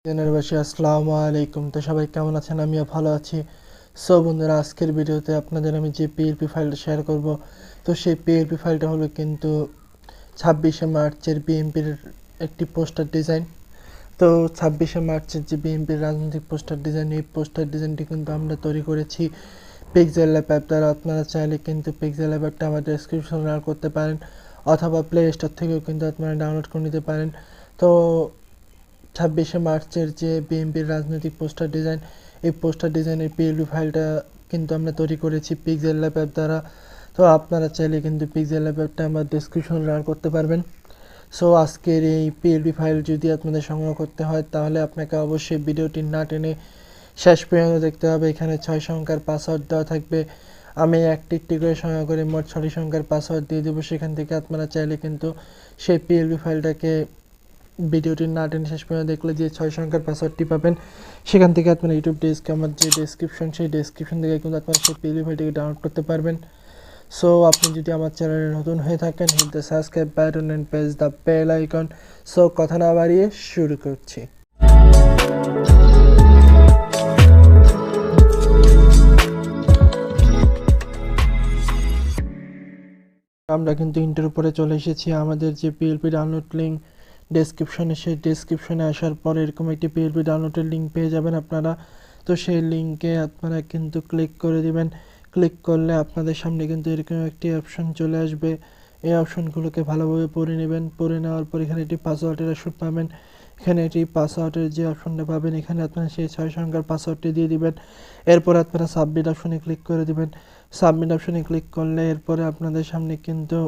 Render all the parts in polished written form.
জেনারবাসী আসসালামু আলাইকুম। তো সবাই কেমন আছেন? আমিও ভালো আছি। সো বন্ধুরা, আজকের ভিডিওতে আপনাদের আমি যে পিএলপি ফাইলটা শেয়ার করব, তো সেই পিএলপি ফাইলটা হলো কিন্তু 26শে মার্চের বিএনপির একটি পোস্টার ডিজাইন। তো 26শে মার্চের যে বিএনপির রাজনৈতিক পোস্টার ডিজাইন, এই পোস্টার ডিজাইনটি কিন্তু আমরা তৈরি করেছি পিক্সেল অ্যাপ দ্বারা। আপনারা চাইলে কিন্তু পিক্সেল অ্যাপটা আমার ডেসক্রিপশনে ডাউনলোড করতে পারেন, অথবা প্লে স্টোর থেকেও কিন্তু আপনারা ডাউনলোড করে নিতে পারেন। তো 26শে মার্চের যে বিএনপির রাজনৈতিক পোস্টার ডিজাইন, এই পোস্টার ডিজাইনের পিএলপি ফাইলটা কিন্তু আমরা তৈরি করেছি পিক্সেল অ্যাপ দ্বারা। তো আপনারা চাইলে কিন্তু পিক্সেল অ্যাপটা আমার ডেসক্রিপশনে ডাউনলোড করতে পারবেন। সো আজকের এই পিএলপি ফাইল যদি আপনাদের সংগ্রহ করতে হয়, তাহলে আপনাকে অবশ্যই ভিডিওটি না টেনে শেষ পর্যন্ত দেখতে হবে। এখানে 6 সংখ্যার পাসওয়ার্ড দেওয়া থাকবে। আমি একটি একটি করে সংগ্রহ করে মোট 6টি সংখ্যার পাসওয়ার্ড দিয়ে দেবো। সেখান থেকে আপনারা চাইলে কিন্তু সেই পিএলপি ফাইলটাকে ভিডিওটি না টেনে শেষ পর্যন্ত দেখলে যে 6 সংখ্যার পাসওয়ার্ডটি পাবেন, সেখান থেকে আপনারা ইউটিউব ডেস্কে আমার যে ডেসক্রিপশন, সেই ডেসক্রিপশন থেকে কিন্তু আপনারা সেই পিএলপি ফাইলটিকে ডাউনলোড করতে পারবেন। সো আপনি যদি আমার চ্যানেলে নতুন হয়ে থাকেন, hit the subscribe button and press the bell icon. So কথা না বাড়িয়ে শুরু করছি। আমরা কিন্তু ইন্টার উপরে চলে এসেছি। আমাদের যে পিএলপি ডাউনলোড লিঙ্ক ডেসক্রিপশনে, সেই ডেসক্রিপশনে আসার পর এরকম একটি পিএলপি ডাউনলোডের লিঙ্ক পেয়ে যাবেন আপনারা। তো সেই লিঙ্কে আপনারা কিন্তু ক্লিক করে দিবেন। ক্লিক করলে আপনাদের সামনে কিন্তু এরকম একটি অপশন চলে আসবে। এই অপশনগুলোকে ভালোভাবে পড়ে নেবেন। পড়ে নেওয়ার পর এখানে একটি পাসওয়ার্ডের অপশন পাবেন। এখানে এটি পাসওয়ার্ডের যে অপশনটা পাবেন, এখানে আপনারা সেই 6 সংখ্যার পাসওয়ার্ডটি দিয়ে দিবেন। এরপর আপনারা সাবমিট অপশনে ক্লিক করে দিবেন। সাবমিট অপশনে ক্লিক করলে এরপরে আপনাদের সামনে কিন্তু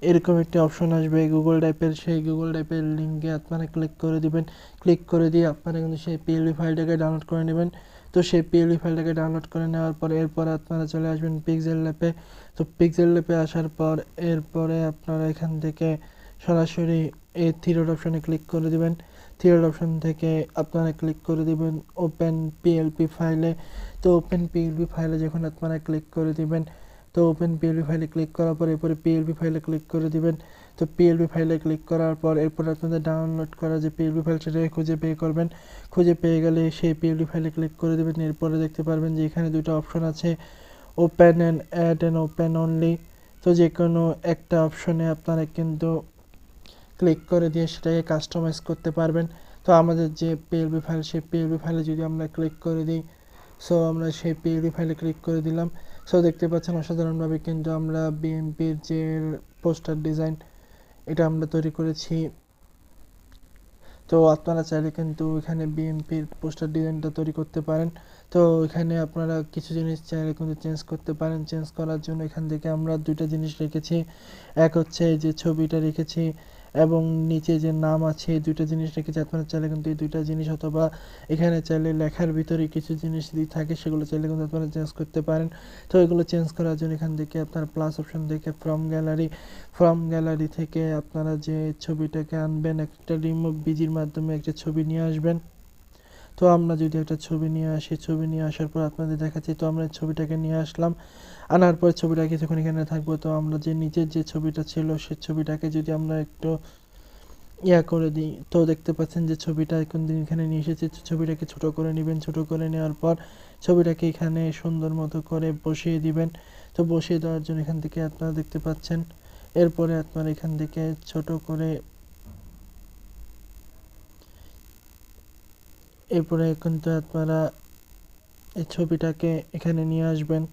এরকম একটি অপশন আসবে গুগল ড্রাইভের। সেই গুগল ড্রাইভের লিঙ্কে আপনারা ক্লিক করে দিবেন। ক্লিক করে দিয়ে আপনারা কিন্তু সেই পিএলপি ফাইলটাকে ডাউনলোড করে নেবেন। তো সেই পিএলপি ফাইলটাকে ডাউনলোড করে নেওয়ার পর এরপরে আপনারা চলে আসবেন পিক্সেল ল্যাপে। তো পিক্সেল ল্যাপে আসার পর এরপরে আপনারা এখান থেকে সরাসরি এই থ্রি ডট অপশনে ক্লিক করে দিবেন। থ্রি ডট অপশন থেকে আপনারা ক্লিক করে দিবেন ওপেন পিএলপি ফাইলে। তো ওপেন পিএলপি ফাইলে যখন আপনারা ক্লিক করে দিবেন, তো ওপেন পিএলপি ফাইলে ক্লিক করার পর এরপরে পিএলপি ফাইলে ক্লিক করে দিবেন। তো পিএলপি ফাইলে ক্লিক করার পর এরপর আপনাদের ডাউনলোড করা যে পিএলপি ফাইল, সেটাকে খুঁজে পেয়ে করবেন। খুঁজে পেয়ে গেলে সেই পিএলপি ফাইলে ক্লিক করে দেবেন। এরপরে দেখতে পারবেন যে এখানে দুটো অপশন আছে, open and add and open only. তো যে কোনো একটা অপশনে আপনারা কিন্তু ক্লিক করে দিয়ে সেটাকে কাস্টমাইজ করতে পারবেন। তো আমাদের যে পিএলপি ফাইল, সেই পিএলপি ফাইলে যদি আমরা ক্লিক করে দিই, সো আমরা সেই পিএলপি ফাইলে ক্লিক করে দিলাম। সো দেখতে পাচ্ছেন অসাধারণভাবে কিন্তু আমরা বিএনপির যে পোস্টার ডিজাইন, এটা আমরা তৈরি করেছি। তো আপনারা চাইলে কিন্তু এখানে বিএনপির পোস্টার ডিজাইনটা তৈরি করতে পারেন। তো এখানে আপনারা কিছু জিনিস চাইলে কিন্তু চেঞ্জ করতে পারেন। চেঞ্জ করার জন্য এখান থেকে আমরা দুইটা জিনিস রেখেছি। এক হচ্ছে এই যে ছবিটা রেখেছি, এবং নিচে যে নাম আছে, এই দুইটা জিনিস রেখেছি। আপনারা চাইলে কিন্তু এই দুইটা জিনিস, অথবা এখানে চাইলে লেখার ভিতরে কিছু জিনিস যদি থাকে, সেগুলো চাইলে কিন্তু আপনারা চেঞ্জ করতে পারেন। তো এগুলো চেঞ্জ করার জন্য এখান থেকে আপনার প্লাস অপশন থেকে ফ্রম গ্যালারি থেকে আপনারা যে ছবিটাকে আনবেন, একটা রিমুভ বিজির মাধ্যমে একটা ছবি নিয়ে আসবেন। তো আমরা যদি একটা ছবি নিয়ে আসি, ছবি নিয়ে আসার পর আপনাদের দেখাচ্ছি। তো আমরা ছবিটাকে নিয়ে আসলাম, আনার পর ছবিটা কিছুক্ষণ এখানে থাকবো। তো আমরা যে নিচের যে ছবিটা ছিল, সেই ছবিটাকে যদি আমরা একটু করে দিই, তো দেখতে পাচ্ছেন যে ছবিটা এখন এখানে নিয়ে এসেছি। ছবিটাকে ছোট করে নেবেন। ছোট করে নেওয়ার পর ছবিটাকে এখানে সুন্দর মতো করে বসিয়ে দিবেন। তো বসিয়ে দেওয়ার জন্য এখান থেকে আপনারা দেখতে পাচ্ছেন, এরপরে আপনারা এখান থেকে ছোট করে, এরপরে কিন্তু আপনারা এই ছবিটাকে এখানে নিয়ে আসবেন।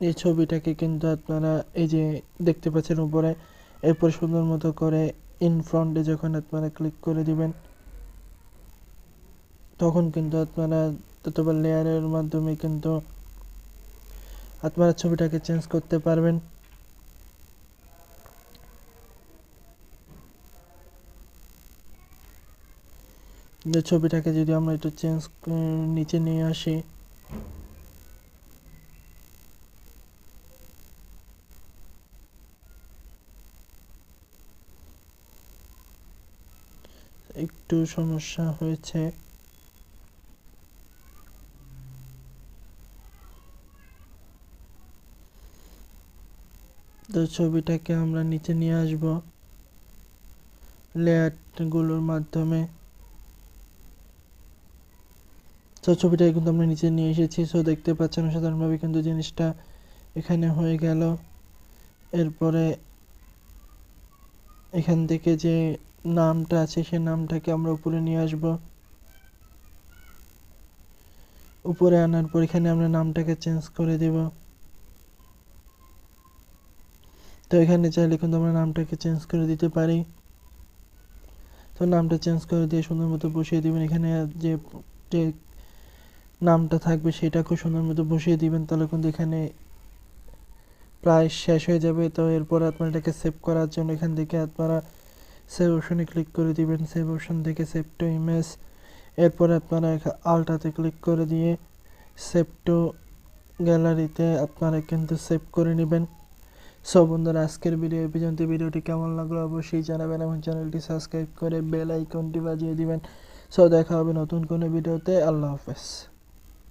এই ছবিটাকে কিন্তু আপনারা এই যে দেখতে পাচ্ছেন উপরে, এরপর সুন্দর মতো করে ইন ফ্রন্টে যখন আপনারা ক্লিক করে দিবেন, তখন কিন্তু আপনারা অথবা লেয়ারের মাধ্যমে কিন্তু আপনারা ছবিটাকে চেঞ্জ করতে পারবেন। ছবিটাকে যদি আমরা একটু চেঞ্জ নিচে নিয়ে আসি, একটু সমস্যা হয়েছে। তো ছবিটাকে আমরা নিচে নিয়ে আসব লেয়ারগুলোর মাধ্যমে। তো ছবিটা কিন্তু আমরা নিচে নিয়ে এসেছি। সো দেখতে পাচ্ছেন সাধারণভাবে কিন্তু জিনিসটা এখানে হয়ে গেল। এরপরে এখান থেকে যে নামটা আছে সেই নামটাকে আমরা উপরে নিয়ে আসব। উপরে আনার পর এখানে আমরা নামটাকে চেঞ্জ করে দেব। তো এখানে চাইলে কিন্তু আমরা নামটাকে চেঞ্জ করে দিতে পারি। তো নামটা চেঞ্জ করে দিয়ে সুন্দর মতো বসিয়ে দিবেন। এখানে যে যে নামটা থাকবে সেটা খুব সুন্দর মতো বসিয়ে দিবেন, তাহলে কিন্তু এখানে প্রায় শেষ হয়ে যাবে। তো এরপর আপনারা এটাকে সেভ করার জন্য এখান থেকে আপনারা সেভ অপশনে ক্লিক করে দিবেন। সেভ অপশন থেকে সেভ টু ইমেজ, এরপর আপনারা আলটাতে ক্লিক করে দিয়ে সেভ টু গ্যালারিতে আপনারা কিন্তু সেভ করে নেবেন। সো বন্ধুরা, আজকের ভিডিও এই পর্যন্ত। ভিডিওটি কেমন লাগলো অবশ্যই জানাবেন এবং চ্যানেলটি সাবস্ক্রাইব করে বেল আইকনটি বাজিয়ে দিবেন। সো দেখা হবে নতুন কোনো ভিডিওতে। আল্লাহ হাফেজ।